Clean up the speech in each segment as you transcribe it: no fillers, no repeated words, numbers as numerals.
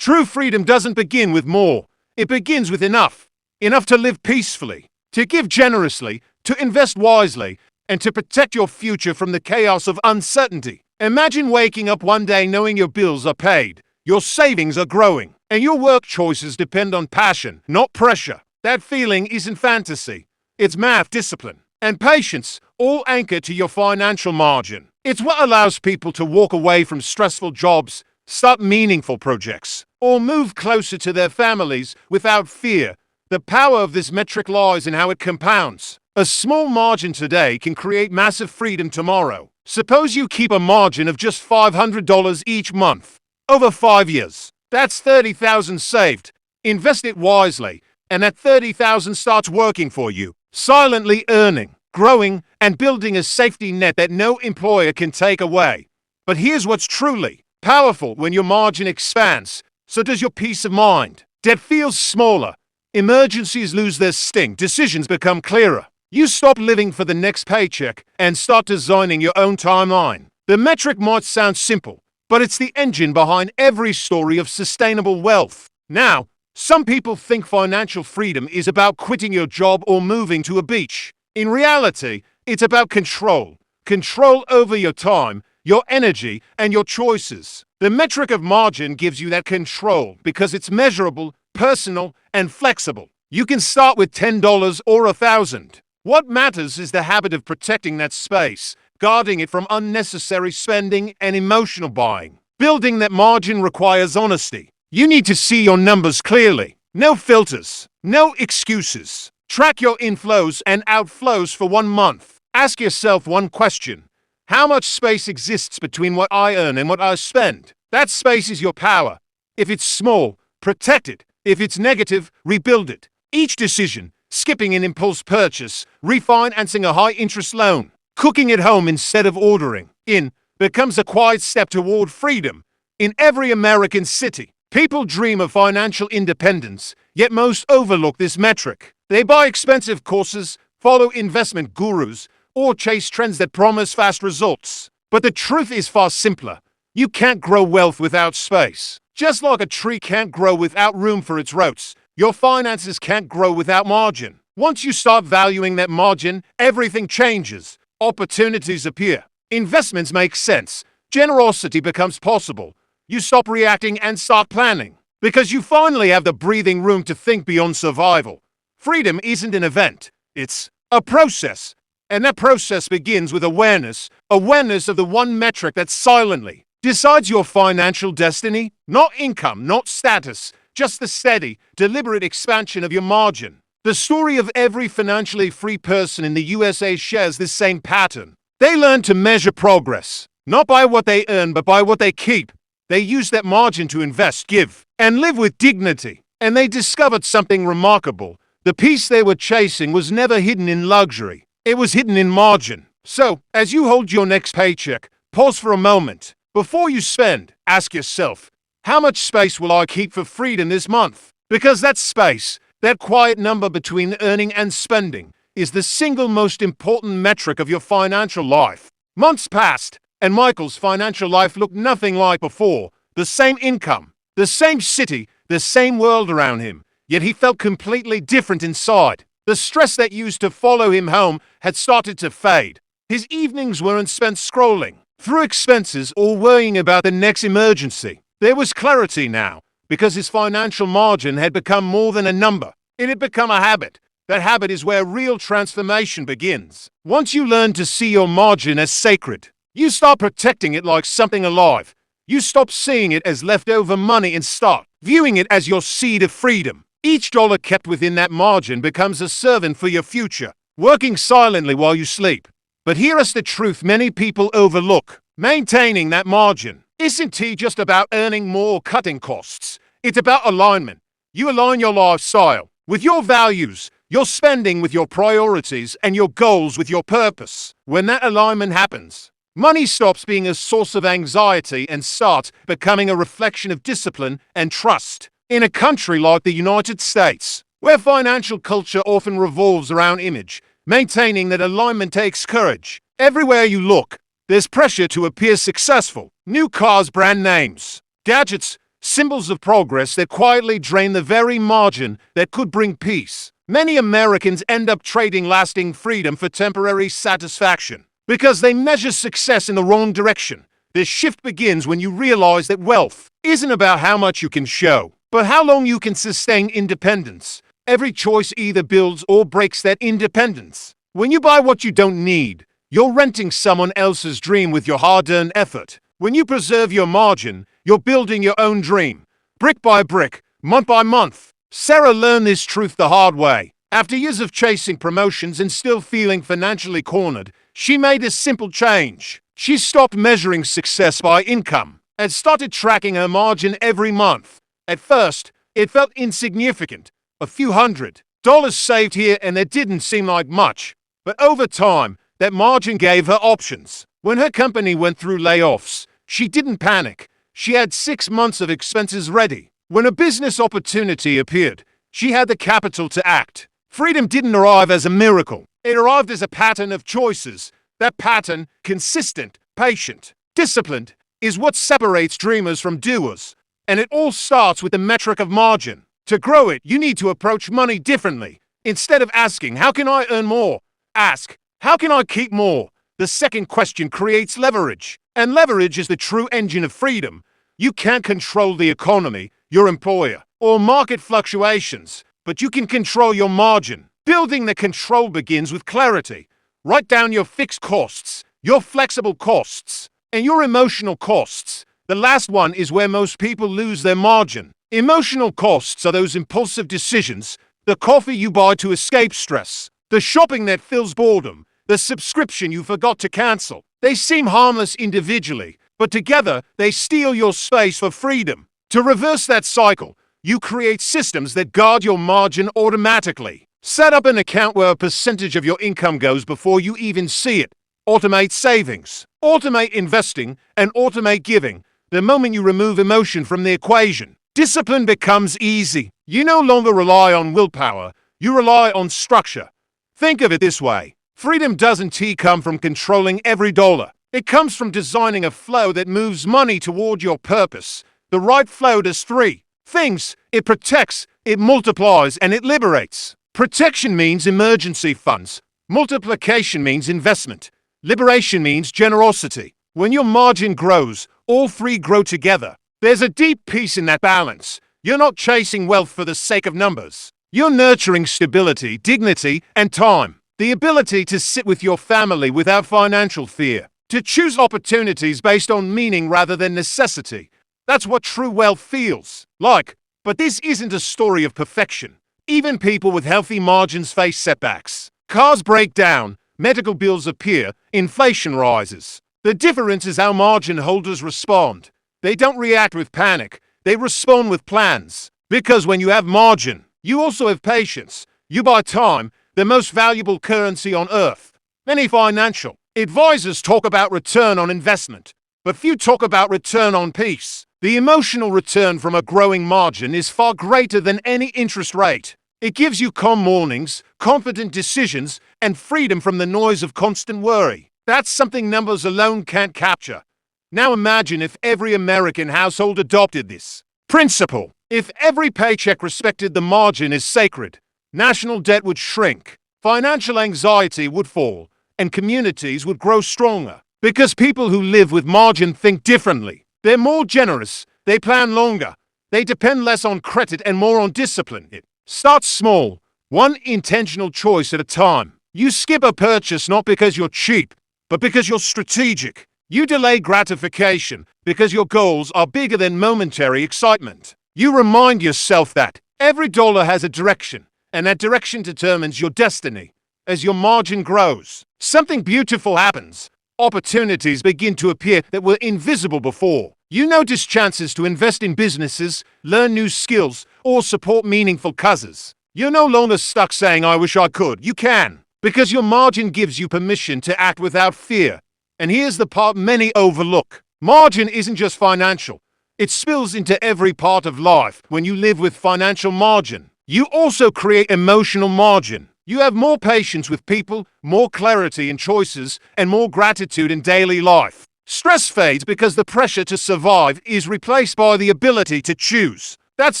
True freedom doesn't begin with more. It begins with enough. Enough to live peacefully, to give generously, to invest wisely, and to protect your future from the chaos of uncertainty. Imagine waking up one day knowing your bills are paid, your savings are growing, and your work choices depend on passion, not pressure. That feeling isn't fantasy. It's math, discipline, and patience, all anchored to your financial margin. It's what allows people to walk away from stressful jobs, start meaningful projects, or move closer to their families without fear. The power of this metric lies in how it compounds. A small margin today can create massive freedom tomorrow. Suppose you keep a margin of just $500 each month. Over 5 years, that's $30,000 saved. Invest it wisely, and that $30,000 starts working for you, silently earning, growing, and building a safety net that no employer can take away. But here's what's truly powerful: when your margin expands, so does your peace of mind. Debt feels smaller. Emergencies lose their sting. Decisions become clearer. You stop living for the next paycheck and start designing your own timeline. The metric might sound simple, but it's the engine behind every story of sustainable wealth. Now, some people think financial freedom is about quitting your job or moving to a beach. In reality, it's about control. Control over your time, your energy, and your choices. The metric of margin gives you that control because it's measurable, personal, and flexible. You can start with $10 or $1,000. What matters is the habit of protecting that space, guarding it from unnecessary spending and emotional buying. Building that margin requires honesty. You need to see your numbers clearly. No filters, no excuses. Track your inflows and outflows for 1 month. Ask yourself one question: how much space exists between what I earn and what I spend? That space is your power. If it's small, protect it. If it's negative, rebuild it. Each decision, skipping an impulse purchase, refinancing a high-interest loan, cooking at home instead of ordering in, becomes a quiet step toward freedom. In every American city, people dream of financial independence, yet most overlook this metric. They buy expensive courses, follow investment gurus, or chase trends that promise fast results. But the truth is far simpler. You can't grow wealth without space. Just like a tree can't grow without room for its roots, your finances can't grow without margin. Once you start valuing that margin, everything changes. Opportunities appear. Investments make sense. Generosity becomes possible. You stop reacting and start planning, because you finally have the breathing room to think beyond survival. Freedom isn't an event. It's a process. And that process begins with awareness of the one metric that silently decides your financial destiny. Not income, not status, just the steady, deliberate expansion of your margin. The story of every financially free person in the USA shares this same pattern. They learn to measure progress, not by what they earn, but by what they keep. They use that margin to invest, give, and live with dignity. And they discovered something remarkable. The peace they were chasing was never hidden in luxury. It was hidden in margin. So, as you hold your next paycheck, pause for a moment. Before you spend, ask yourself, how much space will I keep for freedom this month? Because that space, that quiet number between earning and spending, is the single most important metric of your financial life. Months passed, and Michael's financial life looked nothing like before. The same income, the same city, the same world around him. Yet he felt completely different inside. The stress that used to follow him home had started to fade. His evenings weren't spent scrolling through expenses or worrying about the next emergency. There was clarity now, because his financial margin had become more than a number. It had become a habit. That habit is where real transformation begins. Once you learn to see your margin as sacred, you start protecting it like something alive. You stop seeing it as leftover money and start viewing it as your seed of freedom. Each dollar kept within that margin becomes a servant for your future, working silently while you sleep. But here is the truth many people overlook. Maintaining that margin isn't just about earning more or cutting costs. It's about alignment. You align your lifestyle with your values, your spending with your priorities, and your goals with your purpose. When that alignment happens, money stops being a source of anxiety and starts becoming a reflection of discipline and trust. In a country like the United States, where financial culture often revolves around image, maintaining that alignment takes courage. Everywhere you look, there's pressure to appear successful. New cars, brand names, gadgets, symbols of progress that quietly drain the very margin that could bring peace. Many Americans end up trading lasting freedom for temporary satisfaction because they measure success in the wrong direction. This shift begins when you realize that wealth isn't about how much you can show, but how long you can sustain independence. Every choice either builds or breaks that independence. When you buy what you don't need, you're renting someone else's dream with your hard-earned effort. When you preserve your margin, you're building your own dream, brick by brick, month by month. Sarah learned this truth the hard way. After years of chasing promotions and still feeling financially cornered, she made a simple change. She stopped measuring success by income and started tracking her margin every month. At first, it felt insignificant, a few $100s saved here and there didn't seem like much. But over time, that margin gave her options. When her company went through layoffs, she didn't panic. She had 6 months of expenses ready. When a business opportunity appeared, she had the capital to act. Freedom didn't arrive as a miracle. It arrived as a pattern of choices. That pattern, consistent, patient, disciplined, is what separates dreamers from doers. And it all starts with the metric of margin. To grow it, you need to approach money differently. Instead of asking, how can I earn more? Ask, how can I keep more? The second question creates leverage. And leverage is the true engine of freedom. You can't control the economy, your employer, or market fluctuations, but you can control your margin. Building the control begins with clarity. Write down your fixed costs, your flexible costs, and your emotional costs. The last one is where most people lose their margin. Emotional costs are those impulsive decisions, the coffee you buy to escape stress, the shopping that fills boredom, the subscription you forgot to cancel. They seem harmless individually, but together they steal your space for freedom. To reverse that cycle, you create systems that guard your margin automatically. Set up an account where a percentage of your income goes before you even see it. Automate savings, automate investing, and automate giving. The moment you remove emotion from the equation, discipline becomes easy. You no longer rely on willpower, you rely on structure. Think of it this way. Freedom doesn't come from controlling every dollar. It comes from designing a flow that moves money toward your purpose. The right flow does 3 things. It protects, it multiplies, and it liberates. Protection means emergency funds. Multiplication means investment. Liberation means generosity. When your margin grows, all 3 grow together. There's a deep peace in that balance. You're not chasing wealth for the sake of numbers. You're nurturing stability, dignity, and time. The ability to sit with your family without financial fear. To choose opportunities based on meaning rather than necessity. That's what true wealth feels like. But this isn't a story of perfection. Even people with healthy margins face setbacks. Cars break down, medical bills appear, inflation rises. The difference is how margin holders respond. They don't react with panic, they respond with plans. Because when you have margin, you also have patience. You buy time, the most valuable currency on earth. Many financial advisors talk about return on investment, but few talk about return on peace. The emotional return from a growing margin is far greater than any interest rate. It gives you calm mornings, confident decisions, and freedom from the noise of constant worry. That's something numbers alone can't capture. Now imagine if every American household adopted this principle. If every paycheck respected the margin as sacred, national debt would shrink, financial anxiety would fall, and communities would grow stronger. Because people who live with margin think differently. They're more generous, they plan longer, they depend less on credit and more on discipline. It starts small, one intentional choice at a time. You skip a purchase not because you're cheap, but because you're strategic. You delay gratification because your goals are bigger than momentary excitement. You remind yourself that every dollar has a direction, and that direction determines your destiny. As your margin grows, something beautiful happens. Opportunities begin to appear that were invisible before. You notice chances to invest in businesses, learn new skills, or support meaningful causes. You're no longer stuck saying, I wish I could. You can, because your margin gives you permission to act without fear. And here's the part many overlook. Margin isn't just financial. It spills into every part of life. When you live with financial margin, you also create emotional margin. You have more patience with people, more clarity in choices, and more gratitude in daily life. Stress fades because the pressure to survive is replaced by the ability to choose. That's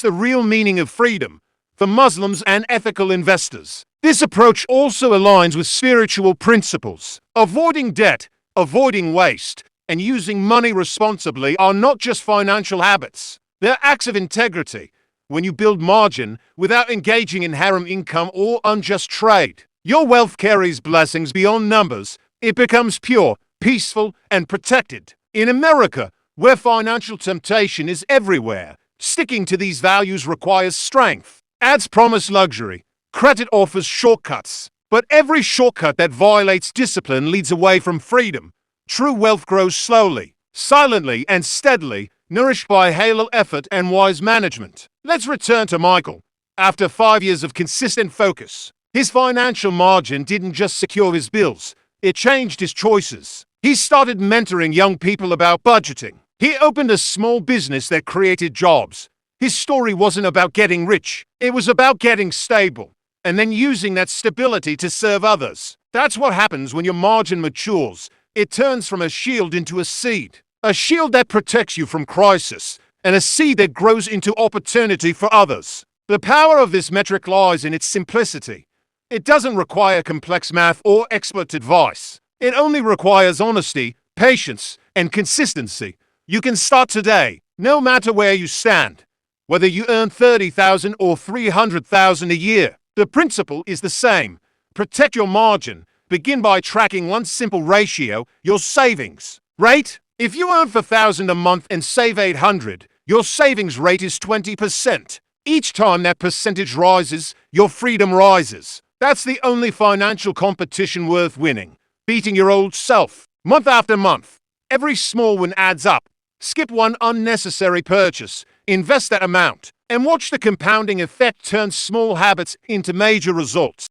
the real meaning of freedom for Muslims and ethical investors. This approach also aligns with spiritual principles. Avoiding debt, avoiding waste, and using money responsibly are not just financial habits. They're acts of integrity. When you build margin without engaging in haram income or unjust trade, your wealth carries blessings beyond numbers. It becomes pure, peaceful, and protected. In America, where financial temptation is everywhere, sticking to these values requires strength. Ads promise luxury. Credit offers shortcuts. But every shortcut that violates discipline leads away from freedom. True wealth grows slowly, silently, and steadily, nourished by halal effort and wise management. Let's return to Michael. After 5 years of consistent focus, his financial margin didn't just secure his bills, it changed his choices. He started mentoring young people about budgeting. He opened a small business that created jobs. His story wasn't about getting rich, it was about getting stable, and then using that stability to serve others. That's what happens when your margin matures. It turns from a shield into a seed. A shield that protects you from crisis, and a seed that grows into opportunity for others. The power of this metric lies in its simplicity. It doesn't require complex math or expert advice. It only requires honesty, patience, and consistency. You can start today, no matter where you stand. Whether you earn $30,000 or $300,000 a year, the principle is the same. Protect your margin. Begin by tracking one simple ratio, your savings rate. If you earn $4,000 a month and save $800, your savings rate is 20%. Each time that percentage rises, your freedom rises. That's the only financial competition worth winning. Beating your old self, month after month. Every small win adds up. Skip one unnecessary purchase, invest that amount, and watch the compounding effect turn small habits into major results.